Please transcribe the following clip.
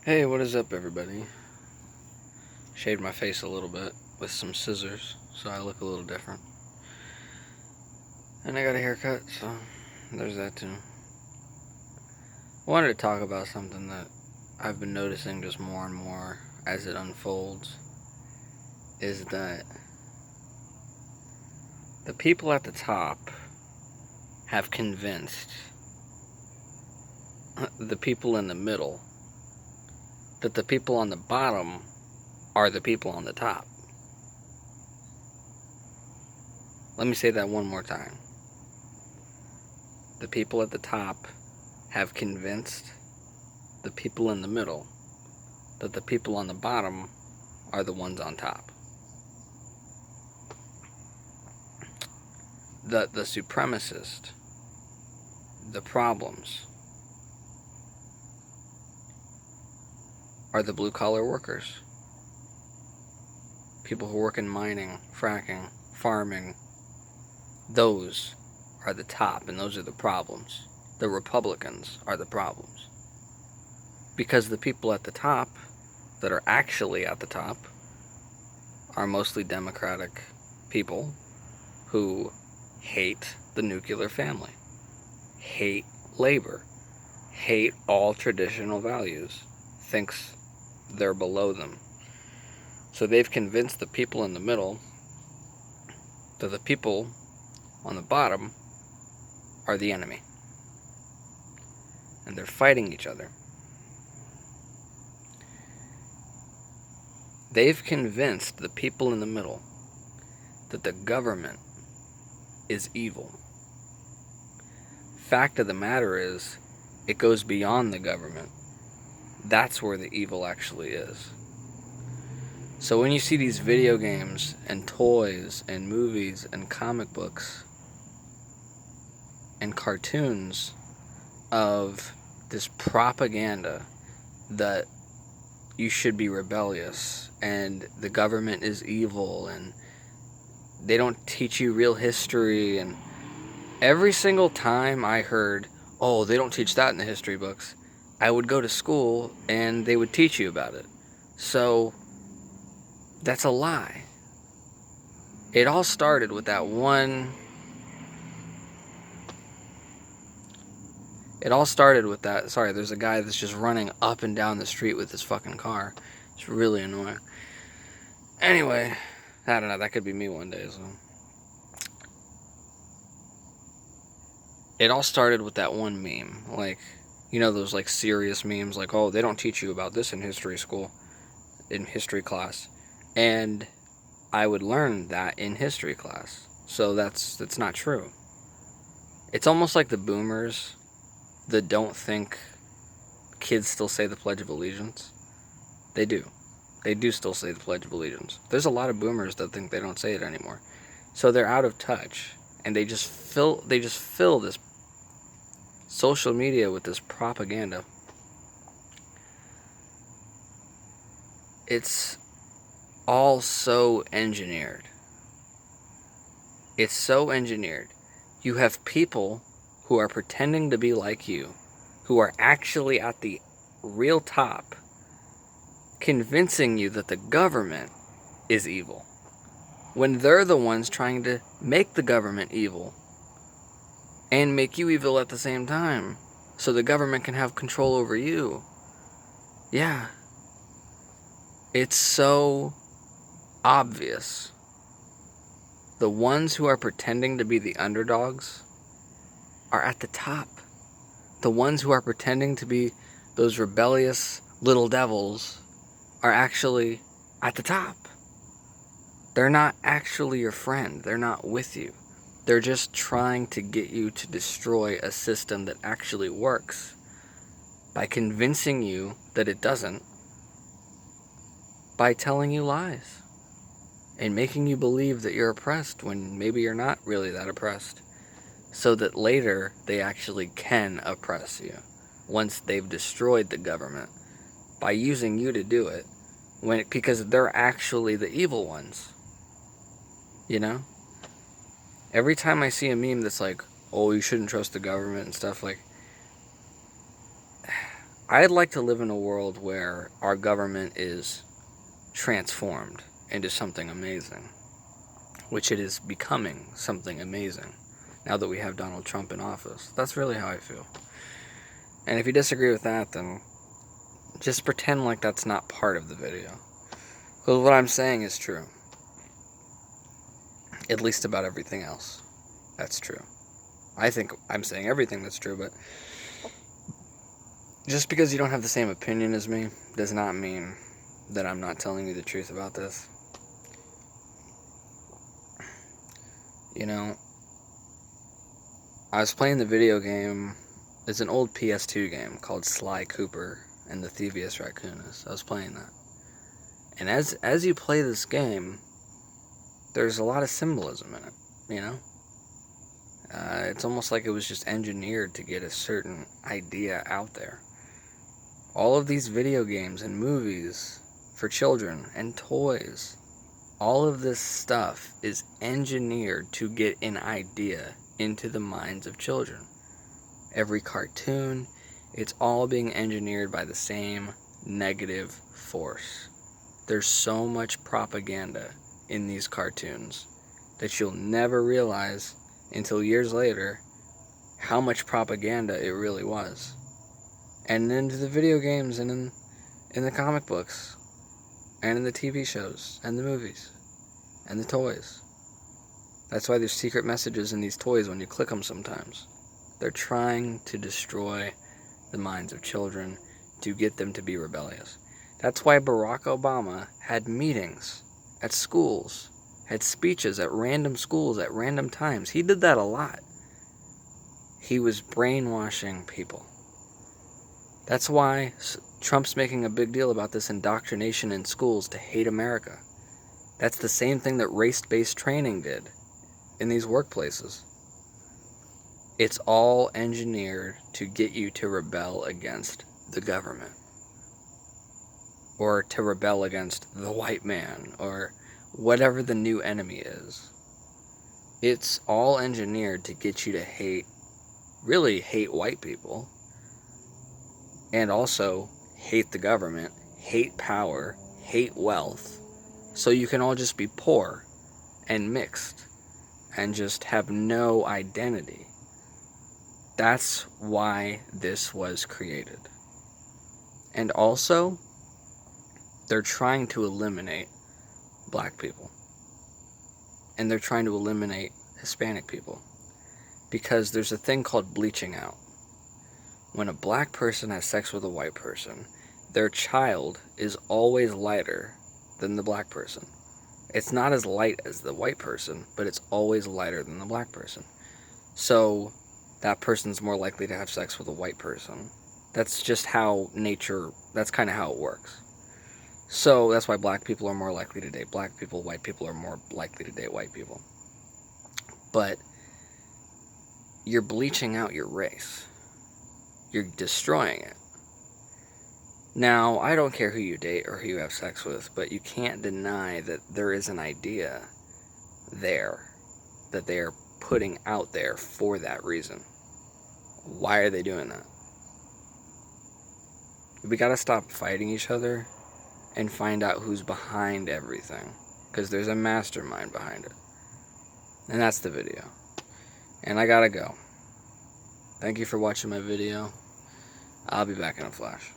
Hey, what is up, everybody? Shaved my face a little bit with some scissors, so I look a little different. And I got a haircut, so there's that too. I wanted to talk about something that I've been noticing just more and more as it unfolds, is that the people at the top have convinced the people in the middle that the people on the bottom are the people on the top. Let me say that one more time. The people at the top have convinced the people in the middle that the people on the bottom are the ones on top. The supremacist, the problems, are the blue-collar workers. People who work in mining, fracking, farming. Those are the top, and those are the problems. The Republicans are the problems. Because the people at the top, that are actually at the top, are mostly Democratic people who hate the nuclear family, hate labor, hate all traditional values, thinks they're below them. So they've convinced the people in the middle that the people on the bottom are the enemy. And they're fighting each other. They've convinced the people in the middle that the government is evil. Fact of the matter is, it goes beyond the government. That's where the evil actually is. So when you see these video games and toys and movies and comic books and cartoons of this propaganda that you should be rebellious and the government is evil and they don't teach you real history, and every single time I heard, oh, they don't teach that in the history books, I would go to school and they would teach you about it. So that's a lie. It all started with that one. Sorry, there's a guy that's just running up and down the street with his fucking car. It's really annoying. Anyway, I don't know, that could be me one day, so. It all started with that one meme. Like, you know those like serious memes, like, oh, they don't teach you about this in history school, in history class. And I would learn that in history class. So that's not true. It's almost like the boomers that don't think kids still say the Pledge of Allegiance. They do. They do still say the Pledge of Allegiance. There's a lot of boomers that think they don't say it anymore. So they're out of touch, and they just fill this social media with this propaganda. It's all so engineered. It's so engineered. You have people who are pretending to be like you, who are actually at the real top, convincing you that the government is evil, when they're the ones trying to make the government evil and make you evil at the same time, so the government can have control over you. Yeah. It's so obvious. The ones who are pretending to be the underdogs are at the top. The ones who are pretending to be those rebellious little devils are actually at the top. They're not actually your friend. They're not with you. They're just trying to get you to destroy a system that actually works by convincing you that it doesn't, by telling you lies and making you believe that you're oppressed when maybe you're not really that oppressed, so that later they actually can oppress you once they've destroyed the government by using you to do it, because they're actually the evil ones. You know? Every time I see a meme that's like, oh, you shouldn't trust the government and stuff, like, I'd like to live in a world where our government is transformed into something amazing, which it is becoming something amazing now that we have Donald Trump in office. That's really how I feel. And if you disagree with that, then just pretend like that's not part of the video. Because what I'm saying is true. At least about everything else. That's true. I think I'm saying everything that's true, but just because you don't have the same opinion as me does not mean that I'm not telling you the truth about this. You know, I was playing the video game. It's an old PS2 game called Sly Cooper and the Thievius Raccoonus. I was playing that. And as you play this game, there's a lot of symbolism in it, you know? It's almost like it was just engineered to get a certain idea out there. All of these video games and movies for children and toys, all of this stuff is engineered to get an idea into the minds of children. Every cartoon, it's all being engineered by the same negative force. There's so much propaganda in these cartoons that you'll never realize until years later how much propaganda it really was. And into the video games and in the comic books and in the TV shows and the movies and the toys. That's why there's secret messages in these toys when you click them sometimes. They're trying to destroy the minds of children to get them to be rebellious. That's why Barack Obama had meetings at schools, had speeches at random schools at random times. He did that a lot. He was brainwashing people. That's why Trump's making a big deal about this indoctrination in schools to hate America. That's the same thing that race-based training did in these workplaces. It's all engineered to get you to rebel against the government, or to rebel against the white man, or whatever the new enemy is. It's all engineered to get you to really hate white people, and also hate the government, hate power, hate wealth, so you can all just be poor and mixed and just have no identity. That's why this was created. And also, they're trying to eliminate black people. And they're trying to eliminate Hispanic people. Because there's a thing called bleaching out. When a black person has sex with a white person, their child is always lighter than the black person. It's not as light as the white person, but it's always lighter than the black person. So that person's more likely to have sex with a white person. That's just how that's kind of how it works. So that's why black people are more likely to date black people, white people are more likely to date white people. But you're bleaching out your race. You're destroying it. Now, I don't care who you date or who you have sex with, but you can't deny that there is an idea there that they are putting out there for that reason. Why are they doing that? We gotta stop fighting each other and find out who's behind everything, because there's a mastermind behind it. And that's the video. And I gotta go. Thank you for watching my video. I'll be back in a flash.